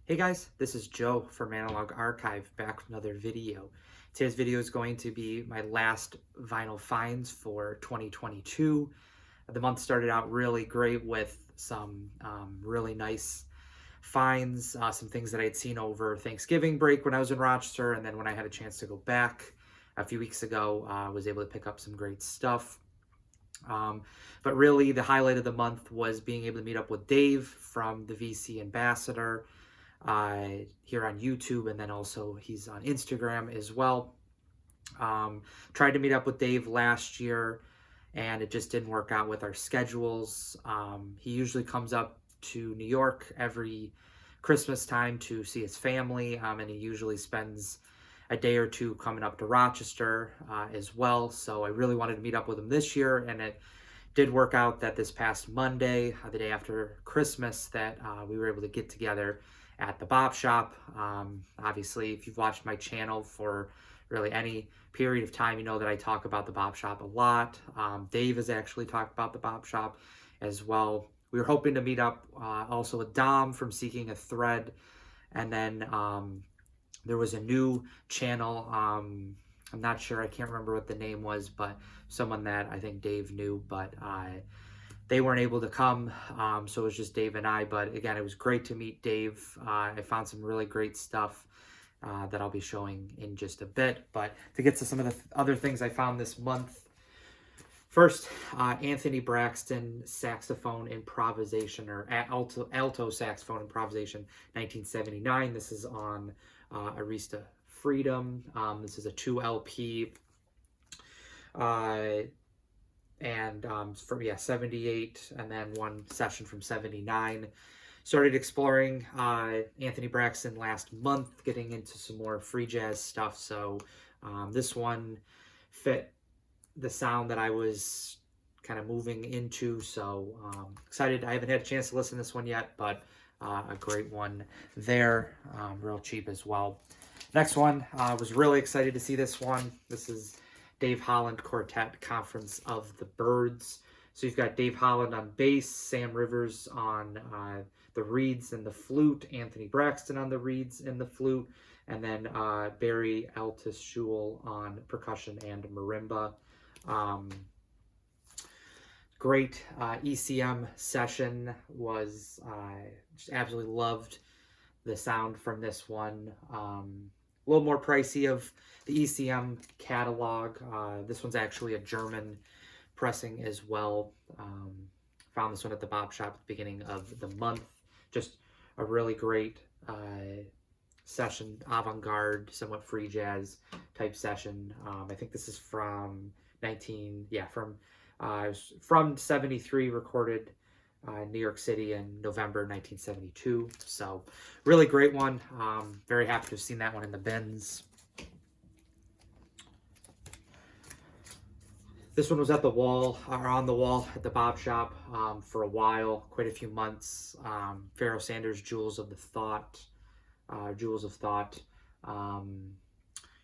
Hey guys, this is Joe from Analog Archive back with another video. Today's video is going to be my last vinyl finds for 2022. The month started out really great with some really nice finds, some things that I had seen over Thanksgiving break when I was in Rochester, and then when I had a chance to go back a few weeks ago, I was able to pick up some great stuff. But really the highlight of the month was being able to meet up with Dave from the VC Ambassador here on YouTube, and then also he's on Instagram as well. Tried to meet up with Dave last year and it just didn't work out with our schedules. He usually comes up to New York every Christmas time to see his family, and he usually spends a day or two coming up to Rochester as well. So I really wanted to meet up with him this year, and it did work out that this past Monday, the day after Christmas, that we were able to get together at the Bop Shop. Obviously, if you've watched my channel for really any period of time, you know that I talk about the Bop Shop a lot. Dave has actually talked about the Bop Shop as well. We were hoping to meet up also with Dom from Seeking a Thread, and then there was a new channel. I'm not sure, I can't remember what the name was, but someone that I think Dave knew, but they weren't able to come, so it was just Dave and I. But again, it was great to meet Dave. I found some really great stuff that I'll be showing in just a bit. But to get to some of the other things I found this month, first, Anthony Braxton saxophone improvisation, or alto saxophone improvisation, 1979. This is on Arista Freedom. This is a 2 LP. And from 78, and then one session from 79. Started exploring Anthony Braxton last month, getting into some more free jazz stuff. So this one fit the sound that I was kind of moving into. So excited. I haven't had a chance to listen to this one yet, but a great one there. Real cheap as well. Next one, was really excited to see this one. This is Dave Holland Quartet, Conference of the Birds. So you've got Dave Holland on bass, Sam Rivers on the reeds and the flute, Anthony Braxton on the reeds and the flute, and then Barry Altis-Schul on percussion and marimba. Great ECM session. Was just absolutely loved the sound from this one. A little more pricey of the ECM catalog. This one's actually a German pressing as well. Found this one at the Bop Shop at the beginning of the month. Just a really great session, avant-garde, somewhat free jazz type session. I think this is from from 73, recorded in New York City in November 1972. So really great one. Very happy to have seen that one in the bins. This one was at the wall, or on the wall at the Bop Shop for a while, quite a few months. Pharoah Sanders, Jewels of Thought.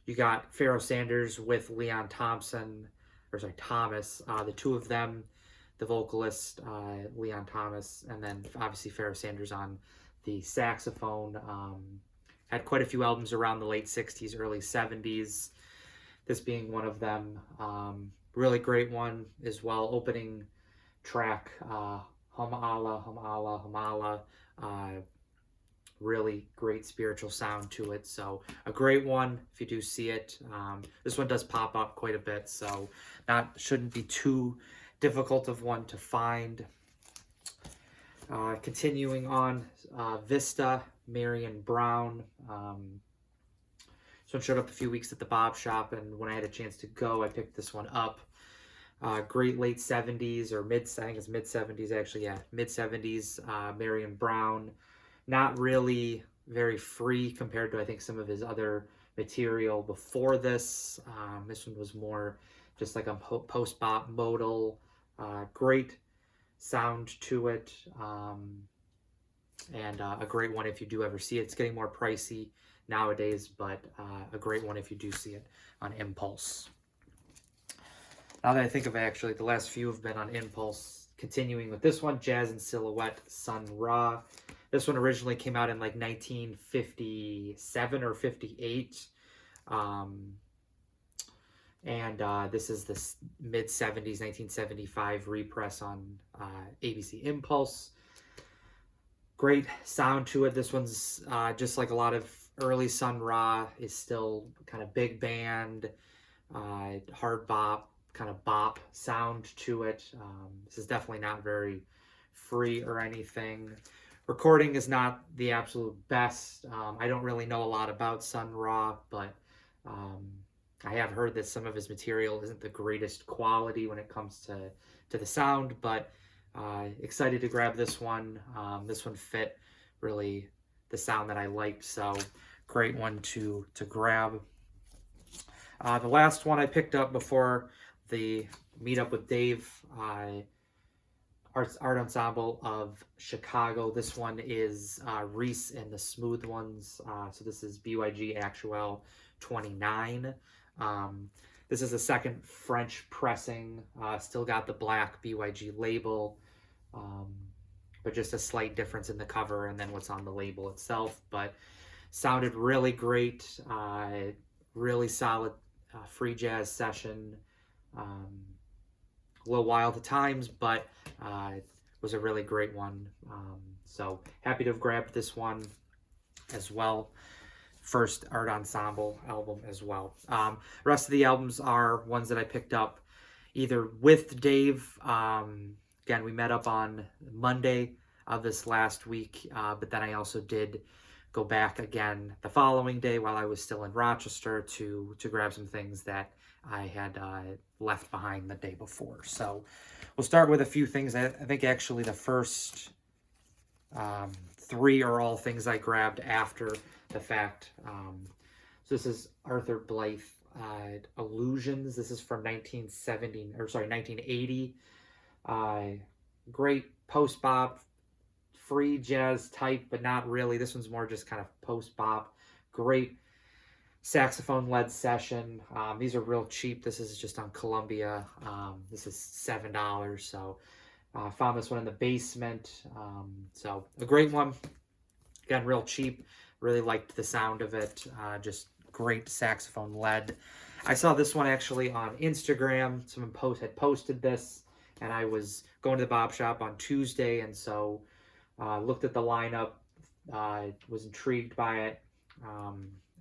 You got Pharoah Sanders with Leon Thomas, the two of them, the vocalist, Leon Thomas, and then obviously Pharoah Sanders on the saxophone. Had quite a few albums around the late 60s, early 70s, this being one of them. Really great one as well. Opening track, Hum Allah, Hum Allah, Hum Allah. Really great spiritual sound to it. So a great one if you do see it. This one does pop up quite a bit, so shouldn't be too difficult of one to find. Continuing on, Vista, Marion Brown. This one showed up a few weeks at the Bop Shop, and when I had a chance to go, I picked this one up. Great late 70s, or I think it's mid 70s actually, yeah, mid 70s, Marion Brown. Not really very free compared to, I think, some of his other material before this. This one was more just like a post-bop modal. Great sound to it, and a great one if you do ever see it. It's getting more pricey nowadays, but a great one if you do see it on impulse. Now that I think of it, actually, the last few have been on impulse. Continuing with this one, Jazz and Silhouette, Sun Ra. This one originally came out in like 1957 or 58. Um, and this is the mid-70s, 1975 repress on ABC Impulse. Great sound to it. This one's just like a lot of early Sun Ra, is still kind of big band, hard bop, kind of bop sound to it. This is definitely not very free or anything. Recording is not the absolute best. I don't really know a lot about Sun Ra, but I have heard that some of his material isn't the greatest quality when it comes to the sound, but excited to grab this one. This one fit really the sound that I liked, so great one to grab. The last one I picked up before the Meetup with Dave, Art Ensemble of Chicago. This one is Reese and the Smooth Ones. So this is BYG Actuel 29. This is the second French pressing. Still got the black BYG label, but just a slight difference in the cover and then what's on the label itself. But sounded really great. Really solid free jazz session. A little wild at times, but it was a really great one. So happy to have grabbed this one as well. First Art Ensemble album as well. The rest of the albums are ones that I picked up either with Dave. Again, we met up on Monday of this last week, but then I also did go back again the following day while I was still in Rochester to grab some things that I had left behind the day before. So we'll start with a few things. I think actually the first three are all things I grabbed after the fact. So this is Arthur Blythe Illusions. This is from 1980. Great post-bop, free jazz type, but not really. This one's more just kind of post-bop. Great saxophone-led session. These are real cheap. This is just on Columbia. This is $7, so found this one in the basement. So a great one. Again, real cheap. Really liked the sound of it. Just great saxophone-led. I saw this one actually on Instagram. Someone had posted this, and I was going to the Bob Shop on Tuesday, and so looked at the lineup, was intrigued by it,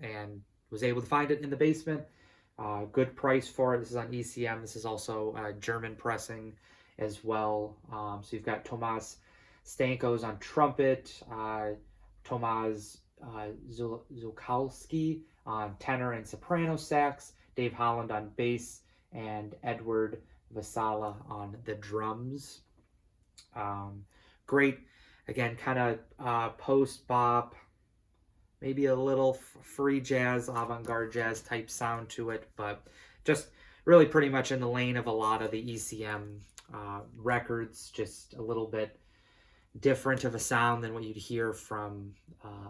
and was able to find it in the basement. Good price for it. This is on ECM. This is also German pressing as well. So you've got Tomasz Stankos on trumpet, Tomasz Zulkowski on tenor and soprano sax, Dave Holland on bass, and Edward Vasala on the drums. Great, again, kind of post-bop, maybe a little free jazz, avant-garde jazz type sound to it, but just really pretty much in the lane of a lot of the ECM records, just a little bit different of a sound than what you'd hear from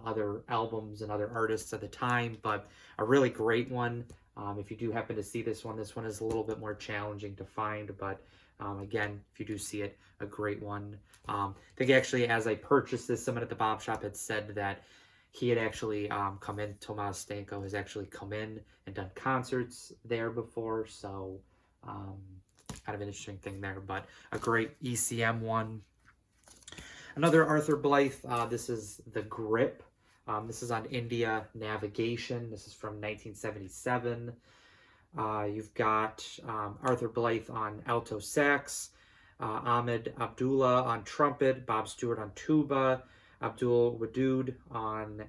other albums and other artists at the time, but a really great one. If you do happen to see this one is a little bit more challenging to find, but again, if you do see it, a great one. I think actually as I purchased this, someone at the Bob Shop had said that he had actually come in, Tomasz Stanko has actually come in and done concerts there before, so kind of an interesting thing there, but a great ECM one. Another Arthur Blythe, this is The Grip. This is on India Navigation. This is from 1977. You've got Arthur Blythe on alto sax, Ahmed Abdullah on trumpet, Bob Stewart on tuba, Abdul Wadud on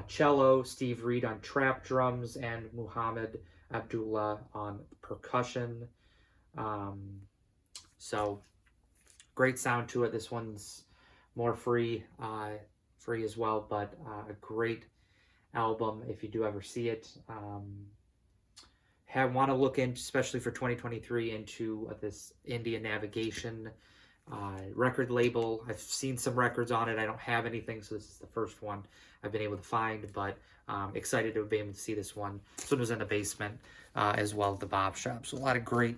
cello, Steve Reed on trap drums, and Muhammad Abdullah on percussion. So great sound to it. This one's more free as well, but a great album if you do ever see it. Want to look in, especially for 2023, into this India Navigation record label. I've seen some records on it. I don't have anything, so this is the first one I've been able to find, but excited to be able to see this one. This one was in the basement as well at the Bob Shop, so a lot of great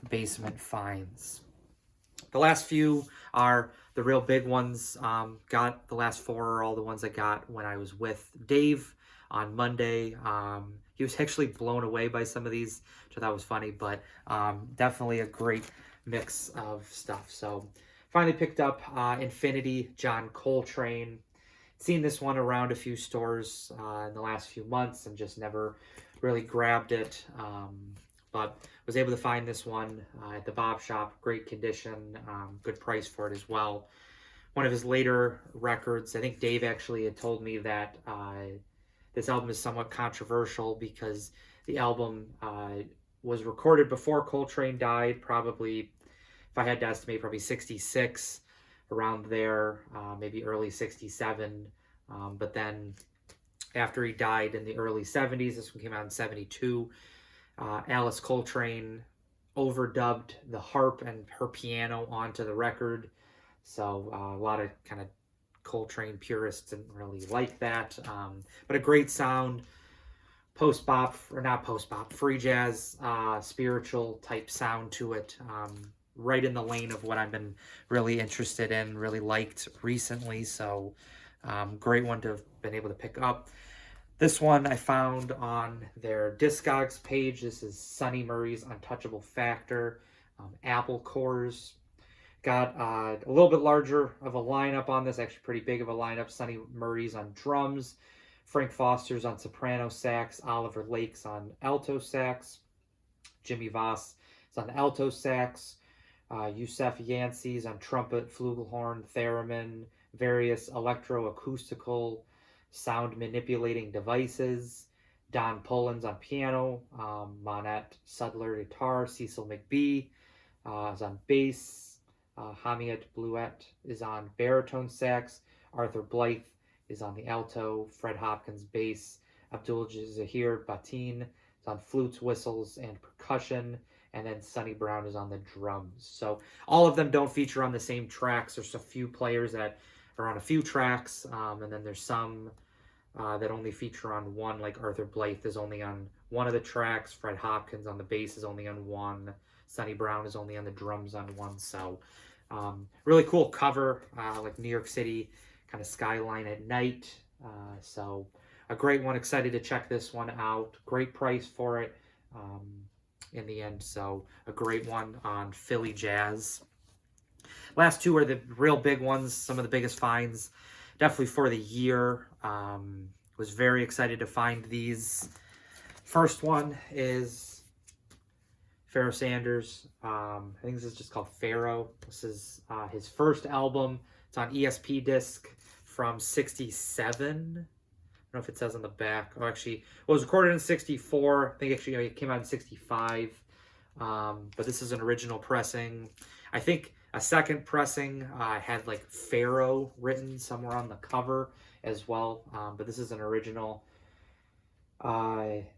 basement finds. The last few are the real big ones. Got the last four are all the ones I got when I was with Dave on Monday. He was actually blown away by some of these, which I thought was funny, but definitely a great mix of stuff. So finally picked up Infinity John Coltrane. Seen this one around a few stores in the last few months and just never really grabbed it. But was able to find this one at the Bob Shop. Great condition, good price for it as well. One of his later records, I think Dave actually had told me that this album is somewhat controversial because the album was recorded before Coltrane died, probably, if I had to estimate, probably 66, around there, maybe early 67. But then after he died in the early 70s, this one came out in 72, Alice Coltrane overdubbed the harp and her piano onto the record. So a lot of kind of Coltrane purists didn't really like that. But a great sound, post-bop, or not post-bop, free jazz, spiritual type sound to it. Right in the lane of what I've been really interested in, really liked recently. So great one to have been able to pick up. This one I found on their Discogs page. This is Sonny Murray's Untouchable Factor, Apple Cores. Got a little bit larger of a lineup on this, actually pretty big of a lineup. Sonny Murray's on drums, Frank Foster's on soprano sax, Oliver Lake's on alto sax, Jimmy Voss is on alto sax, Yusef Yancey's on trumpet, flugelhorn, theremin, various electroacoustical sound manipulating devices. Don Pullins on piano, Monette Sudler guitar, Cecil McBee is on bass, Hamiet Bluet is on baritone sax, Arthur Blythe is on the alto, Fred Hopkins bass, Abdul Zahir Batin is on flutes, whistles, and percussion, and then Sonny Brown is on the drums. So all of them don't feature on the same tracks. There's a few players that are on a few tracks, and then there's some that only feature on one, like Arthur Blythe is only on one of the tracks, Fred Hopkins on the bass is only on one, Sonny Brown is only on the drums on one. So really cool cover, like New York City kind of skyline at night. So a great one, excited to check this one out. Great price for it in the end, so a great one on Philly Jazz. Last two are the real big ones, some of the biggest finds, definitely for the year. Was very excited to find these. First one is Pharoah Sanders. I think this is just called Pharaoh. This is his first album. It's on ESP disc from 67. I don't know if it says on the back. Oh, actually, it was recorded in 64. I think actually it came out in 65. But this is an original pressing. I think a second pressing had like Pharaoh written somewhere on the cover as well. But this is an original.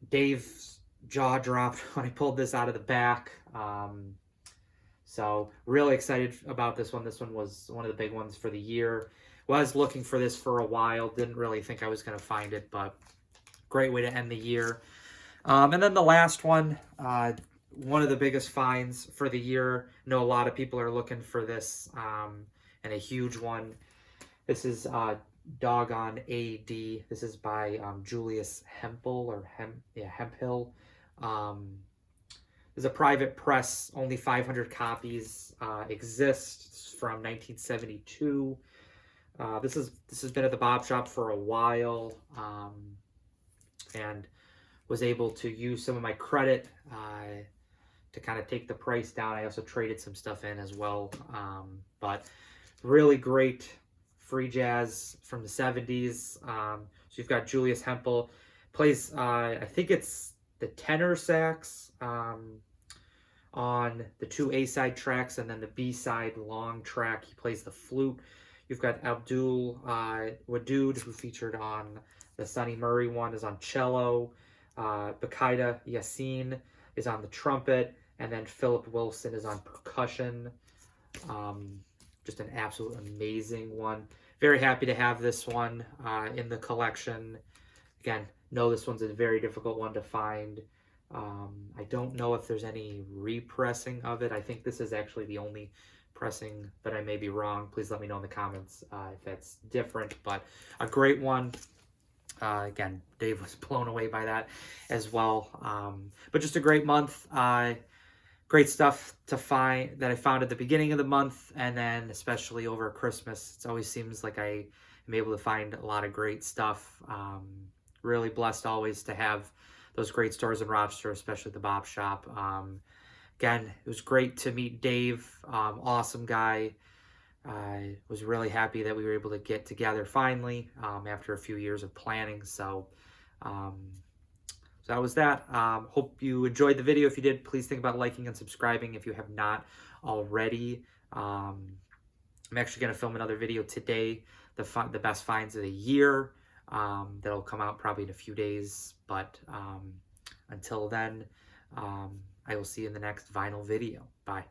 Dave's jaw dropped when I pulled this out of the back. So really excited about this one. This one was one of the big ones for the year. Was looking for this for a while. Didn't really think I was going to find it, but great way to end the year. And then the last one, one of the biggest finds for the year. I know a lot of people are looking for this, and a huge one. This is Doggone AD. This is by Julius Hemphill, or Hemphill. There's a private press. Only 500 copies exist. It's from 1972. This has been at the Bob Shop for a while, and was able to use some of my credit to kind of take the price down. I also traded some stuff in as well, but really great free jazz from the 70s. So you've got Julius Hemphill, plays, I think it's the tenor sax on the two A-side tracks, and then the B-side long track, he plays the flute. You've got Abdul Wadood, who featured on the Sonny Murray one, is on cello. Bakaida Yassin is on the trumpet, and then Philip Wilson is on percussion. Just an absolute amazing one. Very happy to have this one in the collection. Again, know this one's a very difficult one to find. I don't know if there's any repressing of it. I think this is actually the only pressing, but I may be wrong. Please let me know in the comments if that's different, but a great one. Again, Dave was blown away by that as well. But just a great month. Great stuff to find that I found at the beginning of the month, and then especially over Christmas. It always seems like I am able to find a lot of great stuff. Really blessed always to have those great stores in Rochester, especially the Bop Shop. Again, it was great to meet Dave. Awesome guy. I was really happy that we were able to get together finally after a few years of planning. So that was that. Hope you enjoyed the video. If you did, please think about liking and subscribing if you have not already. I'm actually going to film another video today, the best finds of the year. That'll come out probably in a few days. But until then, I will see you in the next vinyl video. Bye.